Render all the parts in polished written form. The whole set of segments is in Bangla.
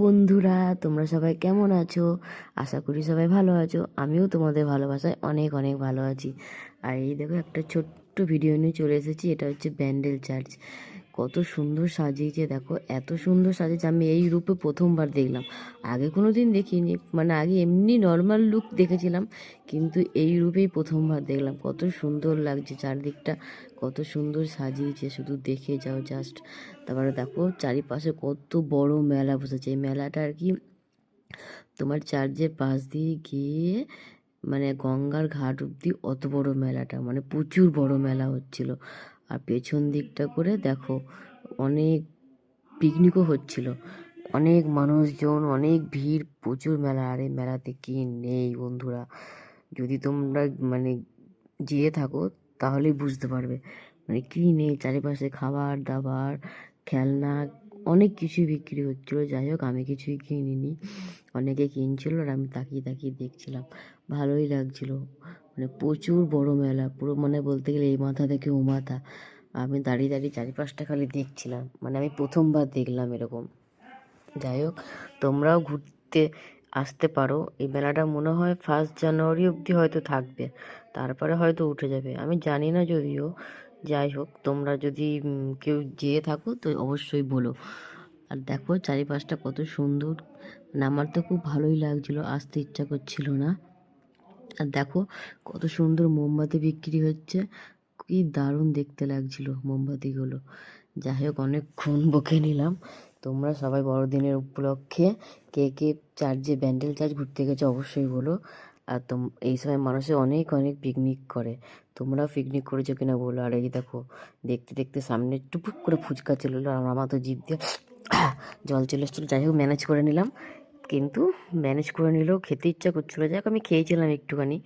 বন্ধুরা, তোমরা সবাই কেমন আছো? আশা করি সবাই ভালো আছো। আমিও তোমাদের ভালোবাসায় অনেক অনেক ভালো আছি। আর এই দেখো, একটা ছোট্ট ভিডিও নিয়ে চলে এসেছি। এটা হচ্ছে ব্যান্ডেল চার্চ। কত সুন্দর সাজিয়েছে দেখো, এত সুন্দর সাজিয়েছে। আমি এই রূপে প্রথমবার দেখলাম, আগে কোনো দিন দেখিনি। মানে আগে এমনি নর্মাল লুক দেখেছিলাম, কিন্তু এই রূপেই প্রথমবার দেখলাম। কত সুন্দর লাগছে চারদিকটা, কত সুন্দর সাজিয়েছে, শুধু দেখে যাও জাস্ট। তারপরে দেখো চারিপাশে কত বড় মেলা বসেছে। এই মেলাটা আর কি তোমার চার্চের পাশ দিয়ে গিয়ে মানে গঙ্গার ঘাট অব্দি অত বড় মেলাটা, মানে প্রচুর বড় মেলা হচ্ছিল। আর পেছন দিকটা করে দেখো অনেক পিকনিকও হচ্ছিল, অনেক মানুষজন, অনেক ভিড়, প্রচুর মেলা। আর এই মেলাতে কি নেই বন্ধুরা, যদি তোমরা মানে যেয়ে থাকো তাহলেই বুঝতে পারবে মানে কি নেই। চারিপাশে খাবার দাবার, খেলনা, অনেক কিছুই বিক্রি হচ্ছিলো। যাই হোক, আমি কিছুই কিনিনি, অনেকে কিনছিল আর আমি তাকিয়ে তাকিয়ে দেখছিলাম। ভালোই লাগছিল, মানে প্রচুর বড় মেলা, পুরো মানে বলতে গেলে এই মাথা থেকে ও মাথা। আমি দাঁড়িয়ে দাঁড়িয়ে চারিপাশটা খালি দেখছিলাম, মানে আমি প্রথমবার দেখলাম এরকম। যাই হোক, তোমরাও ঘুরতে আসতে পারো। এই মেলাটা মনে হয় 1 জানুয়ারি অবধি হয়তো থাকবে, তারপরে হয়তো উঠে যাবে, আমি জানি না যদিও। যাই হোক, তোমরা যদি কেউ যেয়ে থাকো তো অবশ্যই বলো। আর দেখো চারিপাশটা কত সুন্দর, মানে আমার তো খুব ভালোই লাগছিলো, আসতে ইচ্ছা করছিল না। আর দেখো কত সুন্দর মোমবাতি বিক্রি হচ্ছে, কি দারুণ দেখতে লাগছিল মোমবাতিগুলো। যাই হোক, অনেকক্ষণ বকে নিলাম। তোমরা সবাই বড়দিনের উপলক্ষে কে কে চার্চে ব্যান্ডেল চার্চ ঘুরতে গেছো অবশ্যই বলো। আর এই সময় মানুষে অনেক অনেক পিকনিক করে, তোমরাও পিকনিক করেছো কিনা বলো। আর এই দেখো, দেখতে দেখতে সামনে টুপুক করে ফুচকা চলে এলো, আর আমার তো জিভ দিয়ে জল চলে এসেছিলো। যাই হোক, ম্যানেজ করে নিলাম, কিন্তু ম্যানেজ করে নিলেও খেতে ইচ্ছা করছিলো। যাই হোক, আমি খেয়েছিলাম একটুখানি।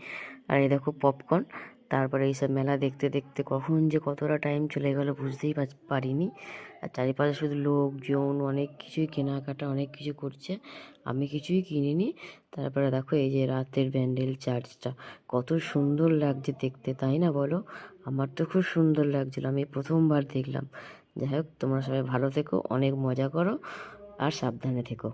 আর এই দেখো পপকর্ন। তারপরে এইসব মেলা দেখতে দেখতে কখন যে কতটা টাইম চলে গেল বুঝতেই পারিনি। আর চারিপাশে শুধু লোকজন, অনেক কিছুই কেনাকাটা, অনেক কিছু করছে, আমি কিছুই কিনিনি। তারপরে দেখো এই যে রাতের ব্যান্ডেল চার্চটা, কত সুন্দর লাগছে দেখতে, তাই না বলো? আমার তো খুব সুন্দর লাগছিলো, আমি প্রথমবার দেখলাম। যাই হোক, তোমরা সবাই ভালো থেকো, অনেক মজা করো, আর সাবধানে থেকো।